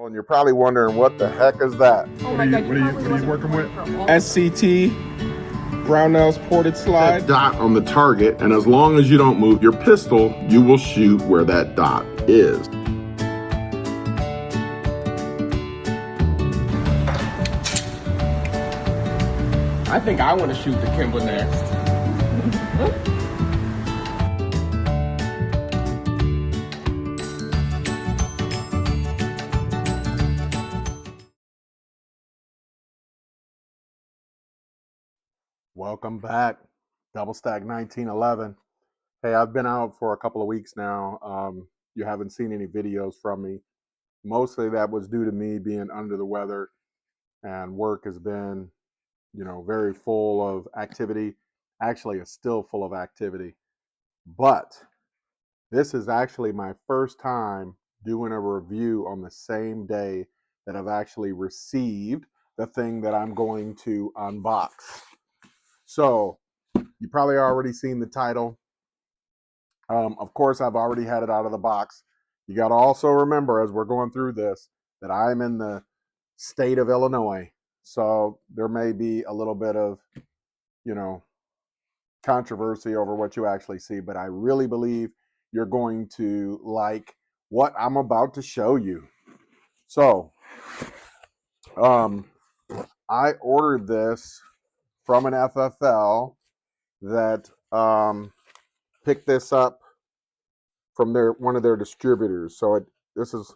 and you're probably wondering what the heck is that? What are you working with? SCT, Brownell's ported slide. That dot on the target, and as long as you don't move your pistol, you will shoot where that dot is. I think I want to shoot the Kimba next. Welcome back, Double Stack 1911. Hey, I've been out for a couple of weeks now. You haven't seen any videos from me. Mostly that was due to me being under the weather, and work has been, very full of activity. Actually, it's still full of activity. But this is actually my first time doing a review on the same day that I've actually received the thing that I'm going to unbox. So you probably already seen the title. Of course, I've already had it out of the box. You got to also remember, as we're going through this, that I'm in the state of Illinois. So there may be a little bit of, controversy over what you actually see, but I really believe you're going to like what I'm about to show you. So, I ordered this from an FFL that picked this up from one of their distributors. So this is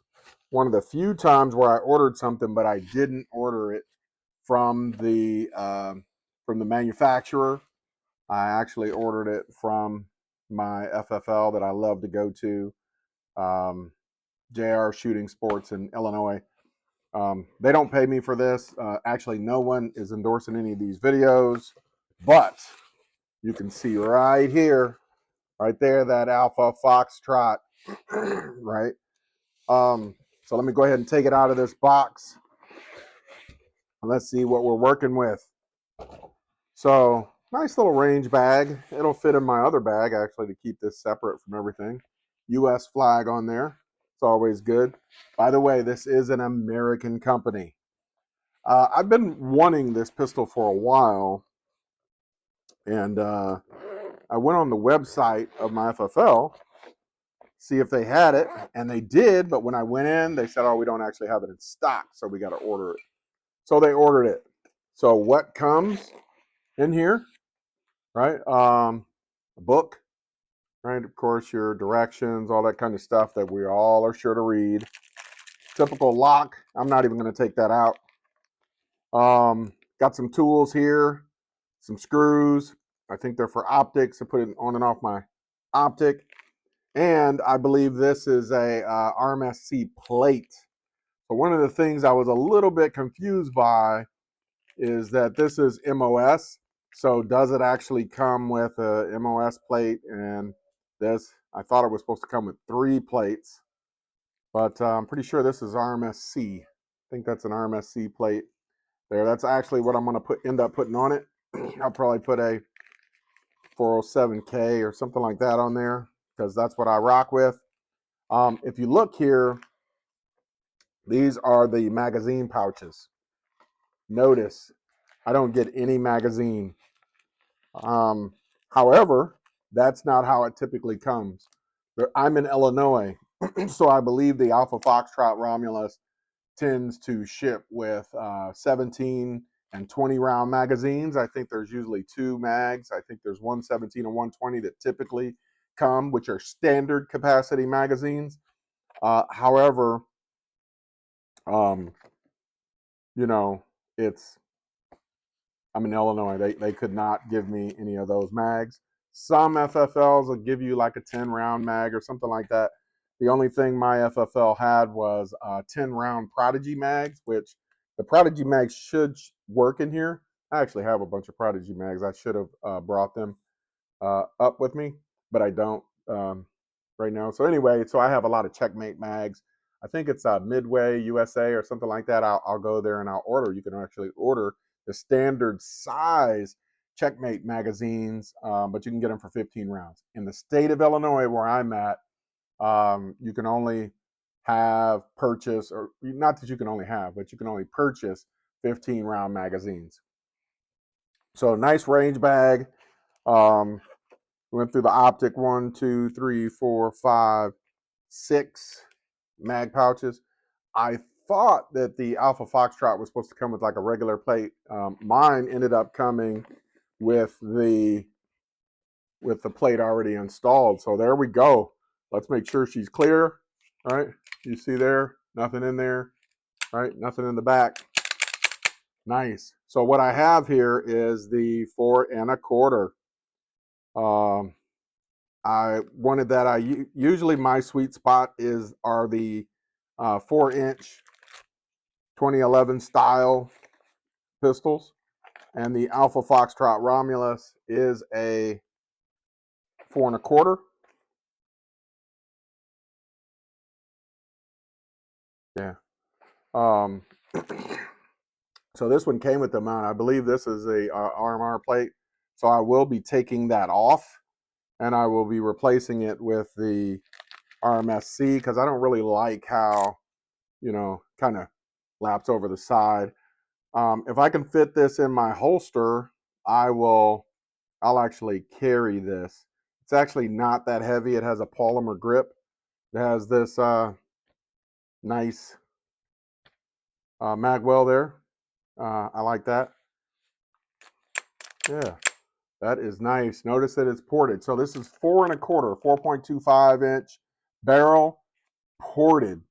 one of the few times where I ordered something, but I didn't order it from the manufacturer. I actually ordered it from my FFL that I love to go to, JR Shooting Sports in Illinois. They don't pay me for this. Actually, no one is endorsing any of these videos, but you can see right here, right there, that Alpha Foxtrot, right? So let me go ahead and take it out of this box, and let's see what we're working with. So nice little range bag. It'll fit in my other bag, actually, to keep this separate from everything. US flag on there. It's always good. By the way, this is an American company. I've been wanting this pistol for a while, and I went on the website of my FFL, see if they had it, and they did, but when I went in, they said, oh, we don't actually have it in stock, so we got to order it. So they ordered it. So what comes in here, right? A book, right? Of course, your directions, all that kind of stuff that we all are sure to read. Typical lock. I'm not even going to take that out. Got some tools here, some screws. I think they're for optics to put it on and off my optic. And I believe this is a RMSC plate. So one of the things I was a little bit confused by is that this is MOS. So does it actually come with a MOS plate? And this, I thought it was supposed to come with 3 plates, but I'm pretty sure this is RMSC. I think that's an RMSC plate there. That's actually what I'm going to end up putting on it. I'll probably put a 407K or something like that on there, because that's what I rock with. If you look here, these are the magazine pouches. Notice I don't get any magazine. However, that's not how it typically comes. I'm in Illinois, so I believe the Alpha Foxtrot Romulus tends to ship with 17 and 20 round magazines. I think there's usually 2 mags. I think there's 117 and 120 that typically come, which are standard capacity magazines. However, I'm in Illinois. They could not give me any of those mags. Some FFLs will give you like a 10 round mag or something like that. The only thing my FFL had was 10 round Prodigy mags, which the Prodigy mags should work in here. I actually have a bunch of Prodigy mags. I should have brought them up with me, but I don't right now. So anyway, so I have a lot of Checkmate mags. I think it's Midway USA or something like that. I'll go there and I'll order. You can actually order the standard size Checkmate magazines, but you can get them for 15 rounds. In the state of Illinois, where I'm at, you can only have purchased, or not that you can only have, but you can only purchase 15 round magazines. So nice range bag. Um, went through the optic 1, 2, 3, 4, 5, 6 mag pouches. I thought that the Alpha Foxtrot was supposed to come with like a regular plate. Mine ended up coming with the plate already installed. So there we go. Let's make sure she's clear. All right, you see there, nothing in there, right? Nothing in the back. Nice. So what I have here is the 4 1/4. I wanted that. Usually my sweet spot are the 4-inch 2011 style pistols, and the Alpha Foxtrot Romulus is a 4 1/4. Yeah. Um, so this one came with the mount. I believe this is a RMR plate. So I will be taking that off, and I will be replacing it with the RMSC because I don't really like how, kind of laps over the side. If I can fit this in my holster, I'll actually carry this. It's actually not that heavy. It has a polymer grip. It has this nice mag well there. I like that. Yeah, that is nice. Notice that it's ported. So this is 4 1/4, 4.25-inch barrel ported.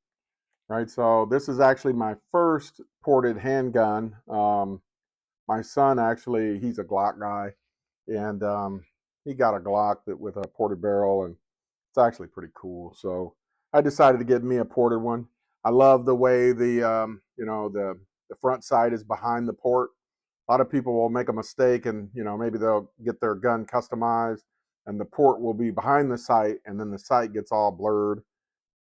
Right. So this is actually my first ported handgun. My son actually, he's a Glock guy, and he got a Glock with a ported barrel, and it's actually pretty cool. So I decided to get me a ported one. I love the way the front sight is behind the port. A lot of people will make a mistake, and maybe they'll get their gun customized, and the port will be behind the sight, and then the sight gets all blurred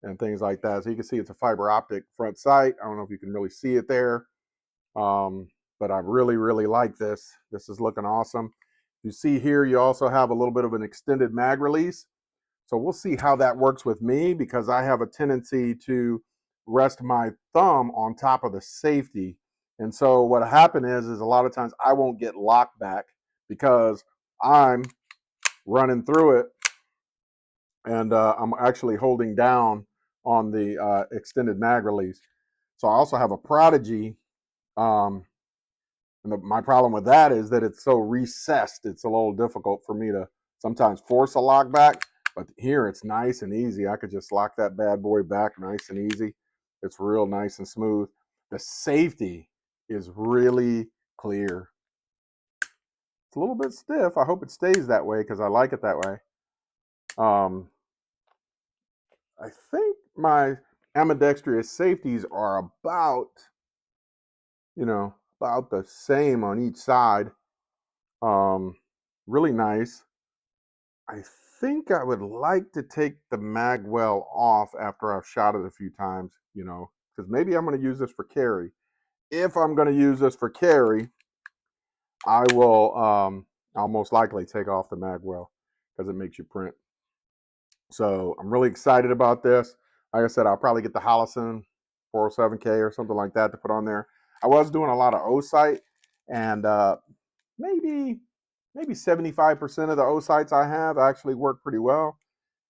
and things like that. So you can see it's a fiber optic front sight. I don't know if you can really see it there, but I really, really like this. This is looking awesome. You see here, you also have a little bit of an extended mag release. So we'll see how that works with me, because I have a tendency to rest my thumb on top of the safety. And so what happened is a lot of times I won't get locked back because I'm running through it, and I'm actually holding down on the extended mag release. So I also have a Prodigy. And my problem with that is that it's so recessed. It's a little difficult for me to sometimes force a lock back. But here it's nice and easy. I could just lock that bad boy back nice and easy. It's real nice and smooth. The safety is really clear. It's a little bit stiff. I hope it stays that way because I like it that way. I think my ambidextrous safeties are about the same on each side. Really nice. I think I would like to take the mag well off after I've shot it a few times, because maybe I'm going to use this for carry. If I'm going to use this for carry, I'll most likely take off the mag well because it makes you print. So I'm really excited about this. Like I said, I'll probably get the Hollison 407K or something like that to put on there. I was doing a lot of O-sight, and maybe 75% of the O-sights I have actually work pretty well,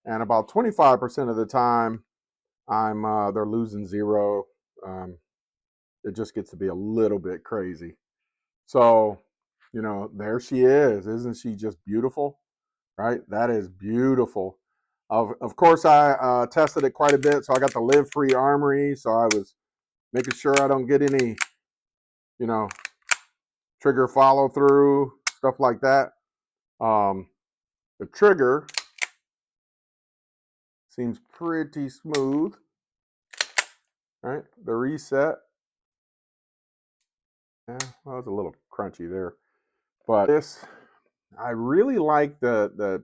and about 25% of the time they're losing zero. It just gets to be a little bit crazy. So, there she is. Isn't she just beautiful? Right? That is beautiful. Of course, I tested it quite a bit, so I got the Live Free Armory. So I was making sure I don't get any, trigger follow through, stuff like that. The trigger seems pretty smooth, right? The reset, yeah, well, it's a little crunchy there, but I really like the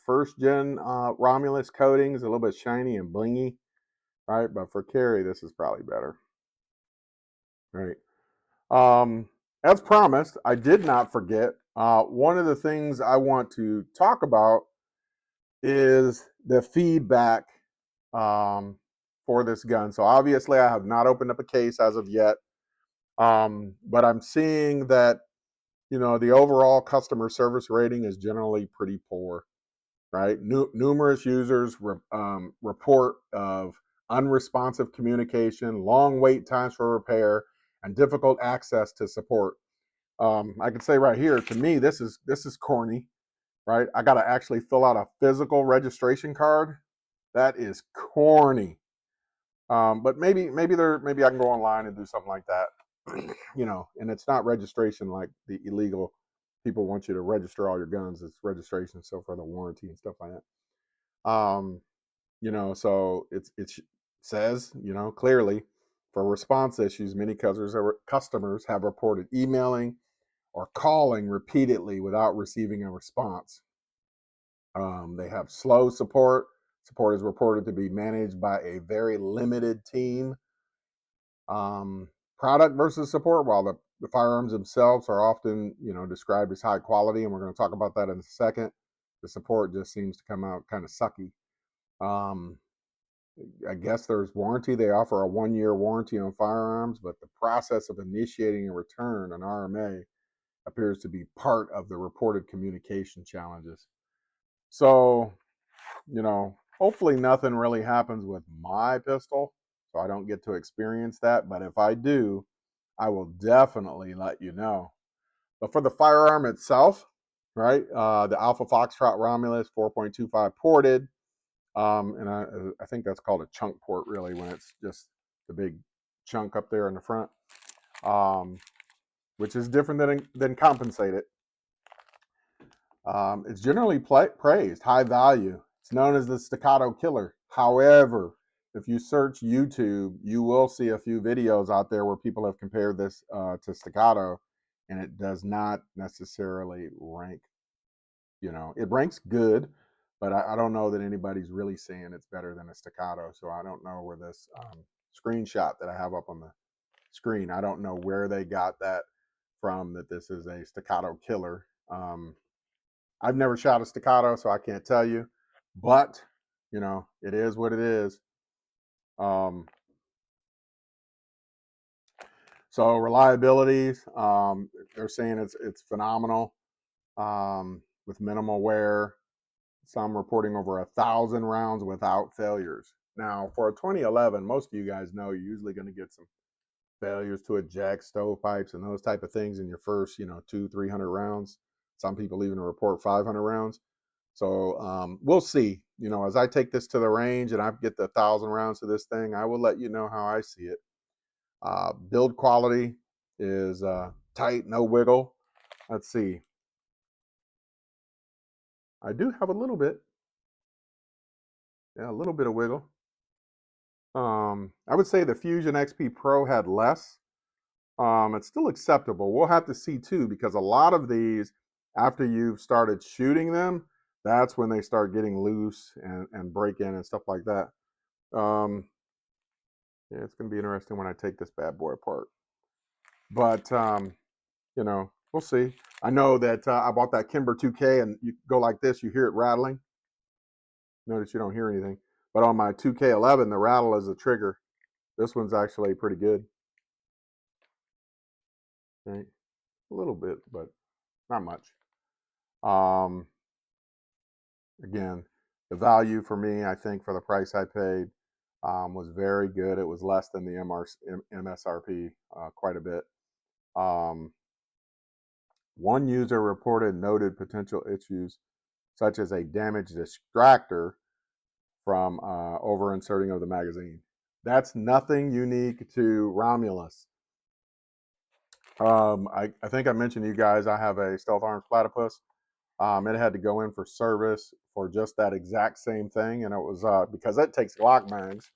first gen Romulus coatings, a little bit shiny and blingy, right? But for carry, this is probably better, right? As promised, I did not forget. One of the things I want to talk about is the feedback for this gun. So obviously I have not opened up a case as of yet, but I'm seeing that, you know, the overall customer service rating is generally pretty poor, right? Numerous users report of unresponsive communication, long wait times for repair, and difficult access to support. I can say right here, to me, this is corny, right? I got to actually fill out a physical registration card. That is corny. But maybe maybe I can go online and do something like that, you know. And it's not registration like the illegal people want you to register all your guns. It's registration so for the warranty and stuff like that. You know, so it says, you know, clearly for response issues, many customers have reported emailing or calling repeatedly without receiving a response. They have slow support. Support is reported to be managed by a very limited team. Product versus support, while the firearms themselves are often, you know, described as high quality, and we're going to talk about that in a second, the support just seems to come out kind of sucky. Um, I guess there's warranty. They offer a 1-year warranty on firearms, but the process of initiating a return, an RMA, appears to be part of the reported communication challenges. So, you know, hopefully nothing really happens with my pistol, so I don't get to experience that. But if I do, I will definitely let you know. But for the firearm itself, right, the Alpha Foxtrot Romulus 4.25 ported, and I think that's called a chunk port, really, when it's just the big chunk up there in the front, um, which is different than compensated. It's generally praised, high value. It's known as the staccato killer. However, if you search YouTube, you will see a few videos out there where people have compared this to staccato, and it does not necessarily rank. You know, it ranks good, but I don't know that anybody's really saying it's better than a staccato. So I don't know where this screenshot that I have up on the screen, I don't know where they got that from, that this is a staccato killer. I've never shot a staccato, so I can't tell you, but you know, it is what it is. Um, so reliability, they're saying it's phenomenal, with minimal wear. Some reporting over 1,000 rounds without failures. Now, for a 2011, most of you guys know you're usually going to get some failures to eject, stovepipes, and those type of things in your first, you know, 200-300 rounds. Some people even report 500 rounds. So we'll see. You know, as I take this to the range and I get the 1,000 rounds to this thing, I will let you know how I see it. Build quality is tight, no wiggle. Let's see. I do have a little bit, yeah, a little bit of wiggle. I would say the Fusion XP Pro had less. It's still acceptable. We'll have to see too, because a lot of these, after you've started shooting them, that's when they start getting loose and break in and stuff like that. Yeah, it's going to be interesting when I take this bad boy apart. But, you know, we'll see. I know that I bought that Kimber 2K, and you go like this, you hear it rattling. Notice you don't hear anything. But on my 2K11, the rattle is a trigger. This one's actually pretty good. Right? A little bit, but not much. Again, the value for me, I think, for the price I paid, was very good. It was less than the MSRP quite a bit. One user reported noted potential issues such as a damaged distractor from over inserting of the magazine. That's nothing unique to Romulus. I think I mentioned to you guys I have a Stealth Arms Platypus. It had to go in for service for just that exact same thing, and it was because it takes Glock mags.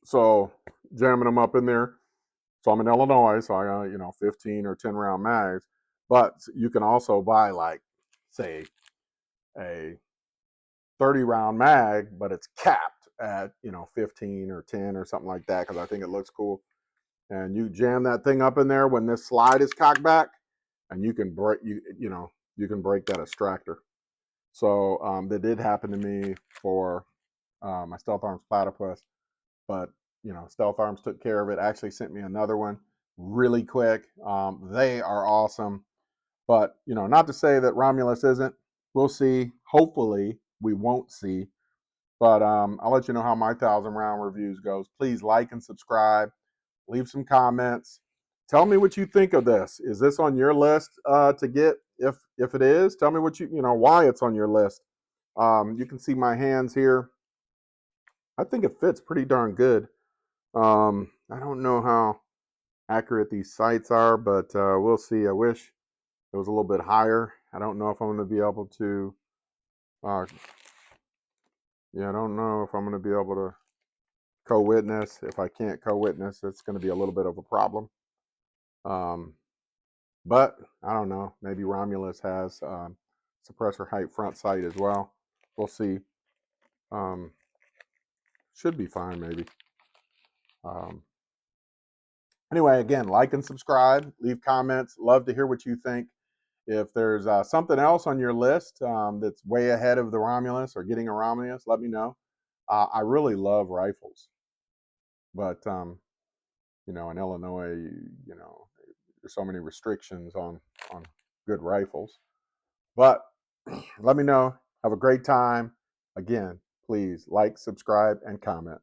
So jamming them up in there. So I'm in Illinois, so I got, you know, 15 or 10 round mags. But you can also buy, like, say, a 30 round mag, but it's capped at, you know, 15 or 10 or something like that, because I think it looks cool. And you jam that thing up in there when this slide is cocked back, and you can break you can break that extractor. So that did happen to me for my Stealth Arms Platypus. but Stealth Arms took care of it. Actually sent me another one really quick. They are awesome. But, not to say that Romulus isn't. We'll see. Hopefully, we won't see. But I'll let you know how my 1,000-round reviews goes. Please like and subscribe. Leave some comments. Tell me what you think of this. Is this on your list to get? If it is, tell me what why it's on your list. You can see my hands here. I think it fits pretty darn good. I don't know how accurate these sights are, but we'll see. I wish it was a little bit higher. I don't know if I'm going to be able to. Yeah, I don't know if I'm going to be able to co-witness. If I can't co-witness, it's going to be a little bit of a problem. But I don't know. Maybe Romulus has suppressor height front sight as well. We'll see. Should be fine, maybe. Anyway, again, like and subscribe. Leave comments. Love to hear what you think. If there's something else on your list that's way ahead of the Romulus or getting a Romulus, let me know. I really love rifles, but in Illinois, there's so many restrictions on good rifles. But let me know. Have a great time. Again, please like, subscribe, and comment.